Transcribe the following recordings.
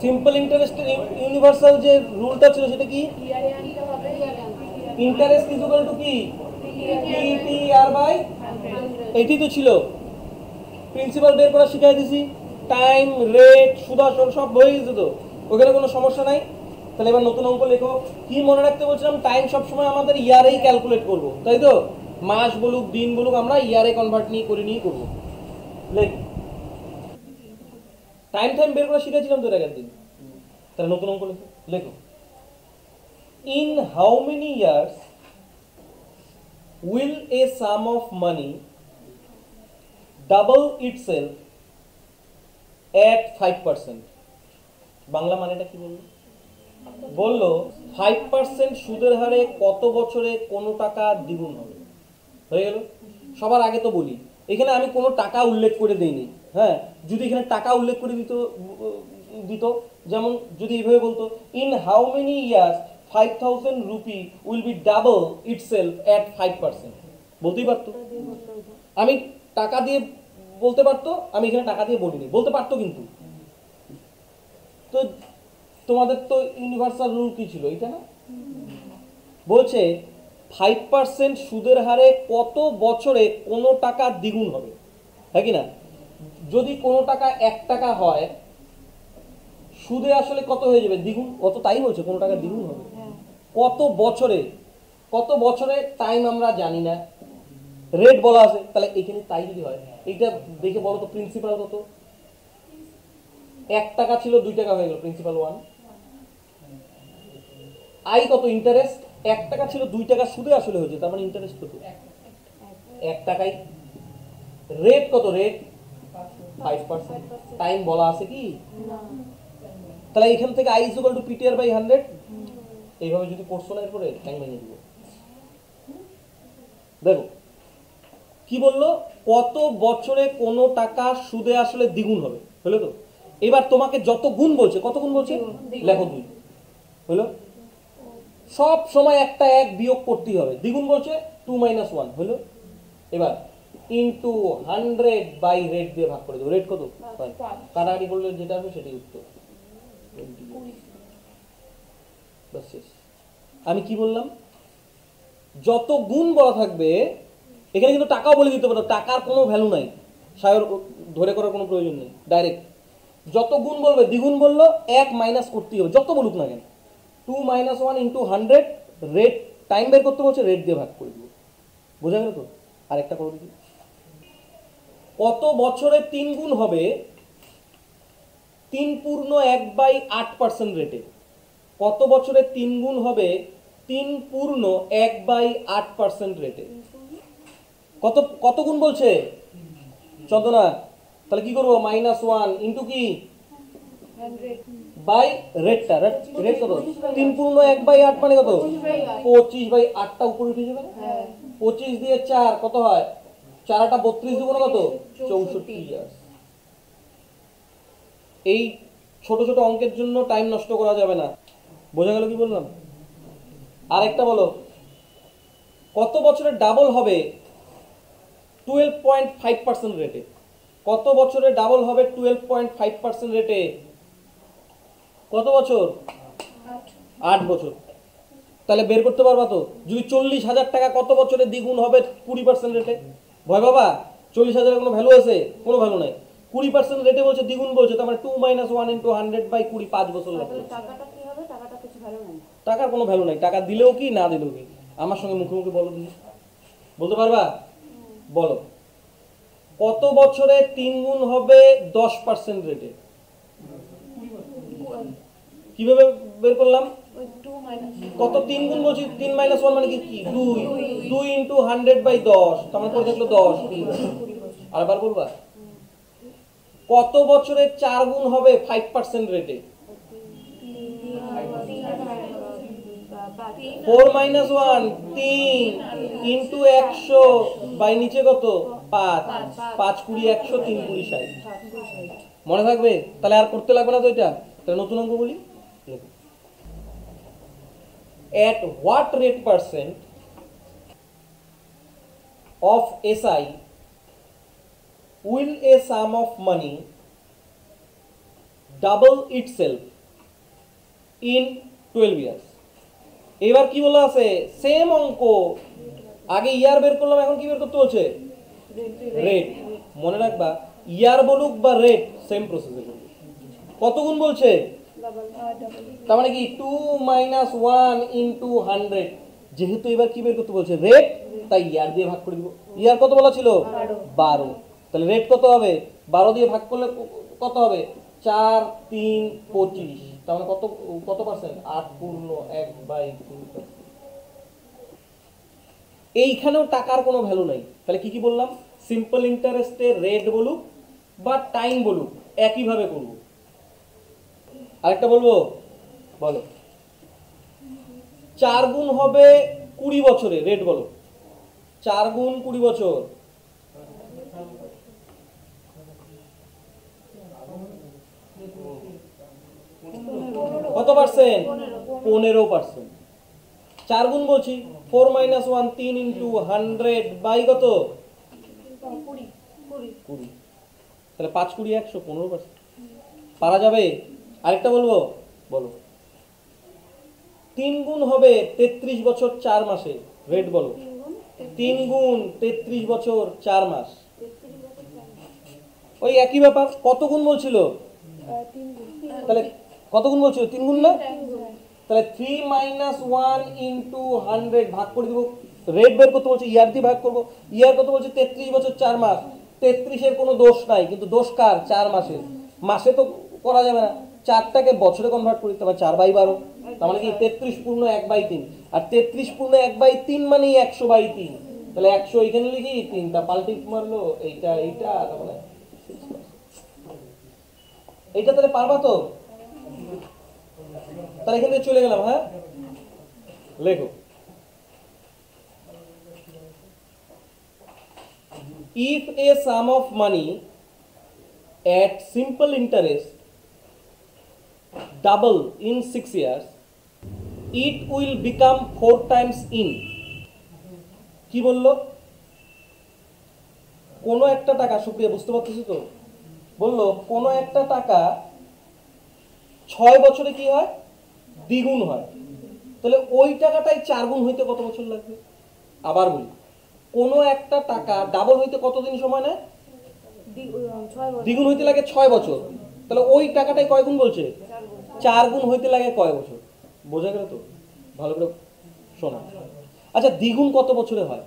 Simple interest universal যে রুলটা ছিল সেটা কি? ইন্টারেস্ট ইজ ইকুয়াল টু কি? টিটিআর বাই, এটাই তো ছিল। প্রিন্সিপাল বের করা শিখাই দিছি, টাইম, রেট, সুদাসন সব হয়ে গেছে তো, ওখানে কোনো সমস্যা নাই। তাহলে এবার নতুন অঙ্ক লেখো। কি মনে রাখতে বলছিলাম? টাইম সবসময় আমাদের ইয়ারেই ক্যালকুলেট করবো, তাই তো? মাস বলুক দিন বলুক আমরা ইয়ারে কনভার্ট নিয়ে করবো। লেখ, টাইম টাইম বের করা শিখেছিলাম তো এর আগের দিন। তাহলে নতুন অঙ্ক লেখো। লেখো, in how many years will a sum of money double itself at 5%? Bangla মানেটা কি বললো? বললো 5% সুদের হারে কত বছরে কোনো টাকা দ্বিগুণ হবে। হয়ে গেল। সবার আগে তো বলি, এখানে আমি কোনো টাকা উল্লেখ করে দেইনি। হ্যাঁ, যদি এখানে টাকা উল্লেখ করে দিত যেমন যদি এইভাবে বলতো, in how many years 5,000 rupees will be double itself at 5%, বলতেই পারতো। আমি টাকা দিয়ে বলতে পারতো, আমি এখানে টাকা দিয়ে বলিনি, বলতে পারতো কিন্তু। তো তোমাদের তো ইউনিভার্সাল রুল কি ছিল? এটা না, বলছে 5% সুদের হারে কত বছরে কোনো টাকা দ্বিগুণ হবে, হ্যাঁ কি না? যদি কোনো টাকা 1 টাকা হয়, সুদে আসলে কত হয়ে যাবে? দ্বিগুণ। কত? তাই বলছে, কোনো টাকা দ্বিগুণ হবে কত বছরে। কত বছরে টাইম আমরা জানি না, রেট বলা আছে। তাহলে এখানে তাই যদি হয়, এইটা দেখে বলো তো প্রিন্সিপাল কত? 1 টাকা ছিল 2 টাকা হয়ে গেল, প্রিন্সিপাল 1। আই কত? ইন্টারেস্ট। 1 টাকা ছিল 2 টাকা সুদে আসলে হয়েছে, তার মানে ইন্টারেস্ট কত? 1 টাকাই। রেট কত? রেট 5%। টাইম বলা আছে কি? তাহলে এখান থেকে I is equal to PTR by 100। এইভাবে যদি করছো না, এরপরে টাইম ভেঙে দিব। দেখো কি বললো, কত বছরে কোনো টাকা সুদে আসলে দ্বিগুণ হবে, হলো তো? এবার তোমাকে যত গুণ বলছে, কত গুণ বলছে? লেখো 2, হলো? সব সময় একটা 1 বিয়োগ করতেই হবে। দ্বিগুণ বলছে 2 - 1, হলো? এবার ইনটু 100 বাই রেট দিয়ে ভাগ করে দেবো। রেট কত? কাটাকাটি করলে যেটা হবে সেটাই উত্তর। আমি কি বললাম? যত গুণ বলা থাকবে, এখানে কিন্তু টাকাও বলে দিতে পারো, টাকার কোনো ভ্যালু নাই, সায়র ধরে করার কোনো প্রয়োজন নেই, ডাইরেক্ট যত গুণ বলবে, দ্বিগুণ বললো 1 মাইনাস করতেই হবে, যত বলুক না কেন। 2 - 1 ইন্টু 100, রেট টাইম বের করতে বলছে, রেট দিয়ে ভাগ করে দিব। বোঝা গেল তো? আরেকটা করো দেখি, কত বছরে 3 গুণ হবে 3 পূর্ণ 1/8% রেটে? কত বছরে 3 গুণ হবে 3 পূর্ণ 1/8% রেটে? কত কত গুণ বলছে? 14 না? তাহলে কি করবো? -1 ইন্টু কি? বাই রেটটা। রেট কত? 3 পূর্ণ 1/8 মানে কত? 25/8টা উপরে উঠে যাবে। 25 দিয়ে 4 কত হয়? 4 8 32 দুগুণ কত? 64 ইয়ার্স। এই ছোট ছোট অঙ্কের জন্য টাইম নষ্ট করা যাবে না। বোঝা গেল কি বললাম? আরেকটা বলো, কত বছরে ডাবল হবে 12.5% রেটে? কত বছরে ডাবল হবে 12.5% রেটে? কত বছর? 8 বছর। তাহলে বের করতে পারবা তো? যদি 40,000 টাকা কত বছরে দ্বিগুণ হবে 20% রেটে? ভয় বাবা, 40,000 কোনো ভ্যালু আছে? কোনো ভ্যালু নাই। 20% রেটে বলছে, দ্বিগুণ বলছে, তার মানে 2 - 1 ইন্টু 100/20, 5 বছর লাগবে। টাকার কোনো ভ্যালু নাই, টাকা দিলেও কি না দিলেও কি। আমার সঙ্গে মুখোমুখি বলো তুমি, বলতে পারবা? বলো, কত বছরে 3 গুণ হবে 10% রেটে? কিভাবে বের করলাম? কত 3 গুণ বলছি, 3 - 1 মানে কি? 2। 2 ইন্টু 100/10, তার মানে পড়ে থাকলো 10। আরেকবার বলবা, কত বছরে 4 গুণ হবে 5% রেটে? 4 - 1 3 ইন্টু 100 বাই নিচে কত? 5। 5 20 100, 3 20 60। মনে থাকবে? তাহলে আর করতে লাগবে না তো এটা। তাহলে নতুন অঙ্ক বলি। At what rate percent of SI will a sum of money double itself in 12 years. এবার কি বলা আছে, সেম অঙ্ক, আগে ইয়ার বের করলাম, এখন কি বের করতে বলছে, রেট। মনে রাখবা, ইয়ার বলুক বা রেট, সেম প্রসেসে করবে। কত গুণ বলছে, তার মানে কি 2 - 1 × 100। যেহেতু এবার কি বের করতে বলছে, রেট, তাই ইয়ার দিয়ে ভাগ করে দিব। ইয়ার কত বলা ছিল, 12। তাহলে রেট কত হবে, 12 দিয়ে ভাগ করলে কত হবে, 4 3 25। তার মানে কত কত পার্সেন্ট, 8/1/2। এইখানেও টাকার কোনো ভ্যালু নাই। তাহলে কি কি বললাম, সিম্পল ইন্টারেস্টে রেট বলুক বা টাইম বলুক, একইভাবে করব। আরেকটা বলবো, বলো। 4 গুণ হবে 20 বছরে, রেট বলো। 4 গুণ 20 বছর, কত পার্সেন্ট, 15%। 4 গুণ বলছি, 4 - 1 3 × 100 বাই কত, 20। তাহলে 5 20 100, 15%। পারা যাবে। আরেকটা বলবো, বলো। 3 গুণ হবে 33 বছর 4 মাসে, রেট বলো। 3 গুণ 33 বছর 4 মাস, ওই একই ব্যাপার। কত গুণ বলছিল, তাহলে কত গুণ বলছিল, 3 গুণ না, তাহলে 3 - 1 × 100 ভাগ করে দিব। রেট বের করতে বলছে, ইয়ার দিয়ে ভাগ করবো। ইয়ার কত বলছে, 33 বছর 4 মাস। 33-এর কোনো দোষ নাই, কিন্তু দোষ কার, 4 মাসের। মাসে তো করা যাবে না, 4টাকে বছরে কনভার্ট করি, তাহলে 4/12। তার মানে কি 33 পূর্ণ 1/3, আর 33 পূর্ণ 1/3 মানেই 100/3। তাহলে 100 এখানে লিখি, 3টা পাল্টি মারলো, এইটা এইটা, তার মানে এইটা। তাহলে পারবা তো, তাহলে এখান থেকে চলে গেলাম। হ্যাঁ, লেখো। If a sum of money at simple interest double in 6 years, it will become 4 times in। কি বললো, কোনো একটা টাকা, সুপ্রিয়া বুঝতে পারতেছি তো, বললো কোনো একটা টাকা 6 বছরে কি হয়, দ্বিগুণ হয়। তাহলে ওই টাকাটাই 4 গুণ হইতে কত বছর লাগবে। আবার বলি, কোনো একটা টাকা ডাবল হইতে কতদিন সময় নেয়, দ্বিগুণ হইতে লাগে 6 বছর। তাহলে ওই টাকাটাই কয় গুণ বলছে, 4 গুণ হইতে লাগে কয় বছর। বোঝা গেল তো, ভালো করে শোনা। আচ্ছা, দ্বিগুণ কত বছরে হয়,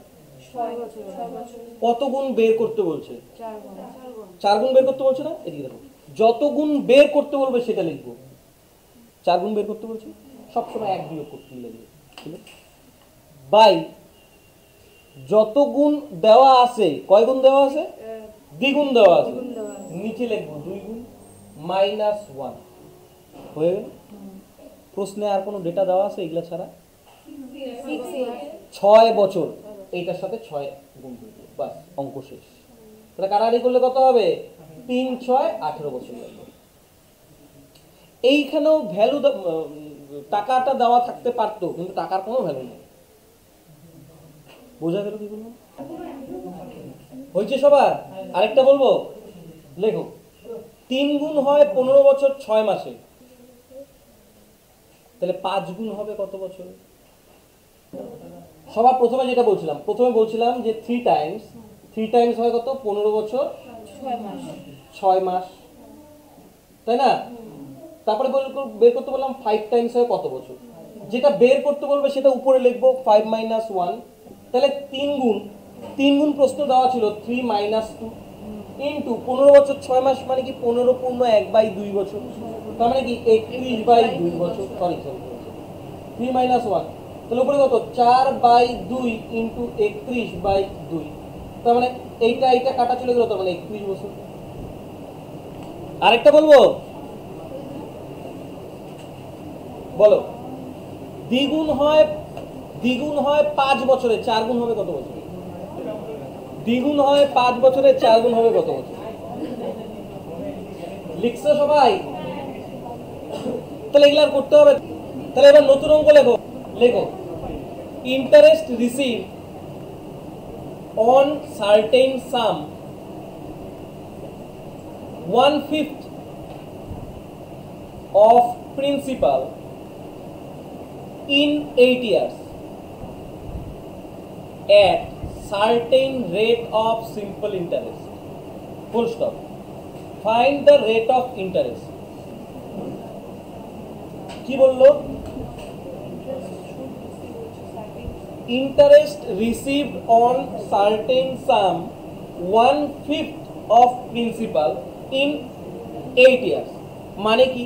কত গুণ বের করতে বলছে, 4 গুণ বের করতে বলছে না। এদিকে দেখো, যত গুণ বের করতে বলবে সেটা লিখবো। 4 গুণ বের করতে বলছে, সবসময় 1 বিয়োগ করতে লাগবে, বাই যত গুণ দেওয়া আছে, কয় গুণ দেওয়া আছে, দ্বিগুণ দেওয়া আছে, নিচে লিখবো 2 গুণ -1। হয়ে গেল। প্রশ্নে আর কোনো ডেটা দেওয়া আছে এগুলা ছাড়া, 6 বছর, এইটার সাথে 6 গুণ করবে, বাস অঙ্ক শেষ। তাহলে কাটাকাটি করলে কত হবে, 3 6 18 বছর লাগবে। এইখানেও ভ্যালু, টাকাটা দেওয়া থাকতে পারতো, কিন্তু টাকার কোনো ভ্যালু নেই। বোঝা গেল কি বলবো, হয়েছে সবার। আরেকটা বলবো, লেখো। 3 গুণ হয় 15 বছর 6 মাসে, তাহলে 5 গুণ হবে কত বছরে। সবার প্রথমে যেটা বলছিলাম, যে 3 টাইমস হয় কত, 15 বছর 6 মাস, তাই না। তারপরে বের করতে বললাম 5 টাইমস হয় কত বছর। যেটা বের করতে বলবে সেটা উপরে লিখবো 5 - 1। তাহলে 3 গুণ প্রশ্ন দেওয়া ছিল 3 - 2 ইন্টু 15 বছর 6 মাস, মানে কি 15 পূর্ণ 1/2 বছর, তার মানে কি 21/2 বছর। সরি 3 - 1, তাহলে উপরে কত, 4/2 ইন্টু 31/2, তার মানে এইটা কাটা চলে গেল, তার মানে 21 বছর। আরেকটা বলবো, বলো। দ্বিগুণ হয় 5 বছরে, 4 গুণ হবে কত বছর। দ্বিগুণ হয় 5 বছরে, 4 গুণ হবে কত বছর। লিখছো সবাই, তাহলে এগুলো আর করতে হবে। তাহলে এবার নতুন অঙ্ক লেখো। Interest receive on certain some 1/5 of principal in 8 years at certain rate of simple interest. Full stop. Find the rate of interest. কি বললো? Interest received on certain sum 1/5 of principal in 8 years. মানে কি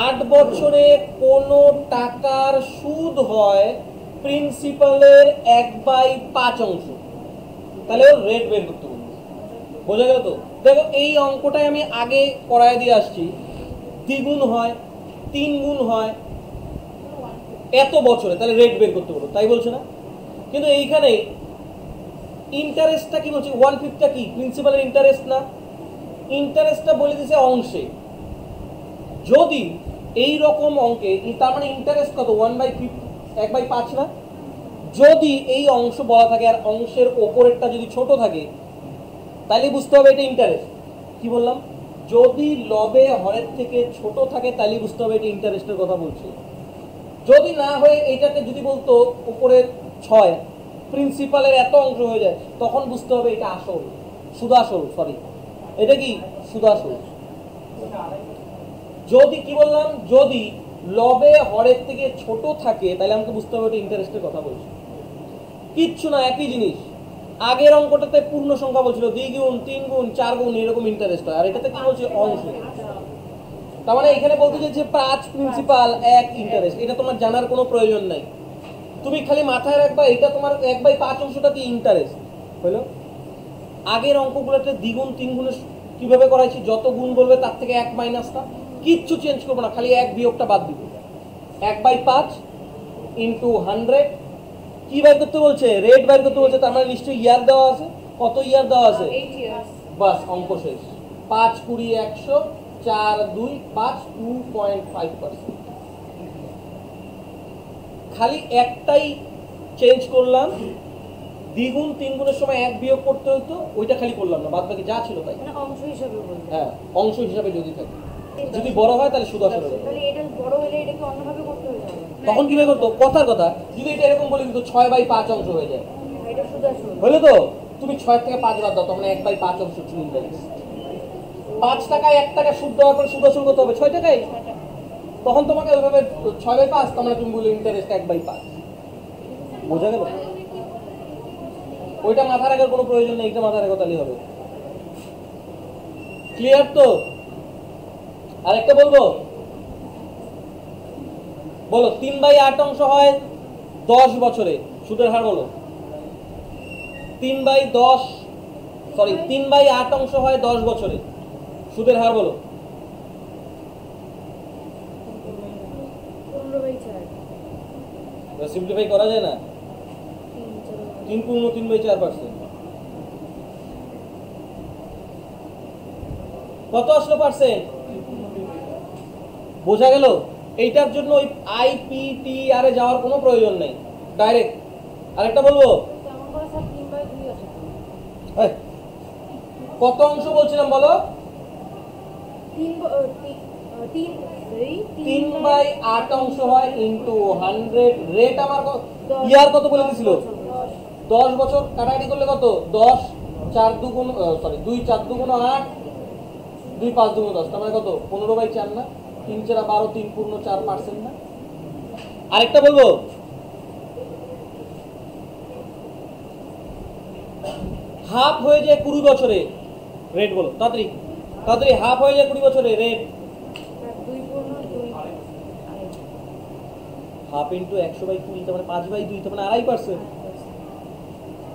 8 বছরে কোন টাকার সুদ হয় প্রিন্সিপালের 1/5 অংশ, তাহলে ওর রেট বের করতে বলবো। বোঝা গেল তো? দেখো এই অঙ্কটাই আমি আগে করায় দিয়ে আসছি, দ্বিগুণ হয়, 3 গুণ হয় এত বছরে, তাহলে রেট বের করতে বলবো, তাই বলছে না? কিন্তু এইখানে ইন্টারেস্টটা কি বলছে? 1/5টা কি প্রিন্সিপালের ইন্টারেস্ট না? ইন্টারেস্টটা বলে দিয়েছে অংশে। যদি এই রকম অঙ্কে, তার মানে ইন্টারেস্ট কত? 1/5 না? যদি এই অংশ বলা থাকে আর অংশের ওপরেরটা যদি ছোট থাকে, তাহলে বুঝতে হবে এটা ইন্টারেস্ট। কি বললাম? যদি লবে হরের থেকে ছোট থাকে তাহলে বুঝতে হবে এটা ইন্টারেস্টের কথা বলছে। যদি না হয়ে এইটাকে যদি বলতো উপরে 6 প্রিন্সিপালের এত অংশ হয়ে যায়, তখন বুঝতে হবে এটা আসল, সুদাসল, সরি এটা কি সুদাসল। যদি কি বললাম? যদি লবে হরের থেকে ছোট থাকে তাহলে আমাকে বুঝতে হবে এটা ইন্টারেস্টের কথা বলছে। কিচ্ছু না, একই জিনিস। আগের অঙ্কটাতে পূর্ণ সংখ্যা বলছিল, 2 গুণ 3 গুণ 4 গুণ এরকম ইন্টারেস্ট হয়, আর এটাতে কি বলছে? অংশ। তার মানে এখানে বলতে চাইছে 5 প্রিন্সিপাল 1 ইন্টারেস্ট। এটা তোমার জানার কোনো প্রয়োজন নাই, তুমি খালি মাথায় রাখবা এটা তোমার 1/5 অংশটা কি ইন্টারেস্ট হলো। আগের অঙ্কগুলোতে দ্বিগুণ 3 গুণে কিভাবে করাইছি? যত গুণ বলবে তার থেকে 1 মাইনাসটা, কিচ্ছু চেঞ্জ করবো না, খালি 1 বিয়োগটা বাদ দিব। 1/5 ইন্টু 100 কি বের করতে বলছে? রেট বের করতে বলছে। তার মানে নিশ্চয়ই ইয়ার দেওয়া আছে। কত ইয়ার দেওয়া আছে? 8 years। বাস, অঙ্ক শেষ। 5 20 100 4 2 5 2.5%। খালি একটাই চেঞ্জ করলাম, দ্বিগুণ 3 গুণের সময় 1 বিয়োগ করতে হতো, ওইটা খালি করলাম না, বাদ বাকি যা ছিল তাই। মানে অংশ হিসাবে বলতে। হ্যাঁ, অংশ হিসাবে যদি থাকে। যদি বড় হয় তাহলে সুদাসল হবে। তাহলে এটা বড় হলে এটাকে অন্যভাবে করতে হবে। তখন কিভাবে করতো? কথার কথা, যদি এটা এরকম বলে দিত 6/5 অংশ হয়ে যায়, এটা সুদাসল হলো তো? তুমি 6 থেকে 5 বাদ দাও, তখন 1/5 অংশ ছিল ইন্টারেস্ট। 5 টাকায় 1 টাকা সুদ দেওয়ার পর সুদাসল কত হবে? 6 টাকায়। তখন তোমাকে ওইভাবে 6/5, তার মানে তুমি বললে ইন্টারেস্ট 1/5। বোঝা গেল? ওইটা মাথা রাখার কোনো প্রয়োজন নেই, এটা মাথা রাখো তাহলেই হবে। ক্লিয়ার তো? আরেকটা বলবো, বলো 3/8 অংশ হয় 10 বছরে, সুদের হার বলো। 3/8 অংশ হয় 10 বছরে, সুদের হার বলো। 15/4। সিম্পলিফাই করা যায় না? 3/4%। কত আসলো পার্সেন্ট? বোঝা গেল? এইটার জন্য ওই IPTR এ যাওয়ার কোনো প্রয়োজন নেই, ডাইরেক্ট। আরেকটা বলবো, কেমন করে স্যার 3/2 আছে? কত অংশ বলছিলাম বলো? 3/8 অংশ হয় ইন্টু 100। রেট আমার ইয়ার কত বলে দিছিল? 10 বছর। কাটাকাটি করলে কত? 10 4 2 সরি 2 4 2 8 2 5 2 10, তার মানে কত? 15/4 না? 3 4 12 3 পূর্ণ 4% না? আরেকটা বলবো, হাফ হয়ে যায় 20 বছরে, রেট বলো তাড়াতাড়ি তাড়াতাড়ি। হাফ হয়ে যায় 20 বছরে, রেট 2/2। হাফ ইন্টু 100/20, তার মানে 5/2, তার মানে 2.5%।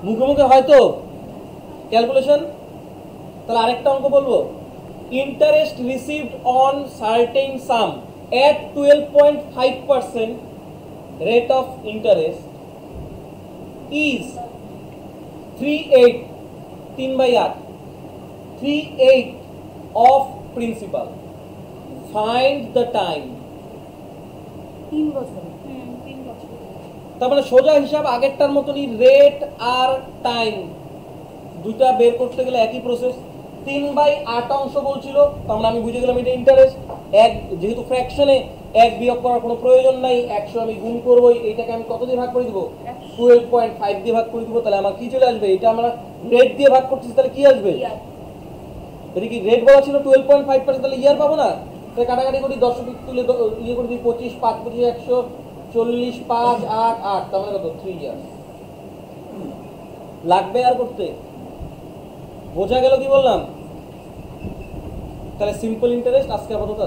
মুখে মুখে হয়তো ক্যালকুলেশন। তাহলে আরেকটা অঙ্ক বলবো, interest received on certain some at 12.5% rate of interest is 3/8 3/8 of principal. Find the time. 3 বছর। তার মানে সোজা হিসাব আগেরটার মতনই, রেট আর টাইম দুইটা বের করতে গেলে একই প্রসেস। 3/8 অংশ বলছিল, তার মানে আমি বুঝে গেলাম এটা ইন্টারেস্ট। এক যেহেতু ফ্র্যাকশনে এক বিয়োগ করার কোনো প্রয়োজন নাই, 100 আমি গুণ করবো, এইটাকে আমি কত দিয়ে ভাগ করে দিব? 12.5 দিয়ে ভাগ করে দিব। তাহলে আমার কি চলে আসবে? এটা আমরা রেট দিয়ে ভাগ করতেছি, তাহলে কি আসবে? ইয়ার এটা কি রেট বলা ছিল 12.5%, তাহলে ইয়ার পাবো না? তাহলে কাটাকাটি করি, 10 তুলে ইয়ে করে দিই, 25 5 25 140 5 8 8, তার মানে কত? 3 ইয়ার লাগবে আর করতে। বোঝা গেল কি বললাম? তাহলে সিম্পল ইন্টারেস্ট আজকে আপাতত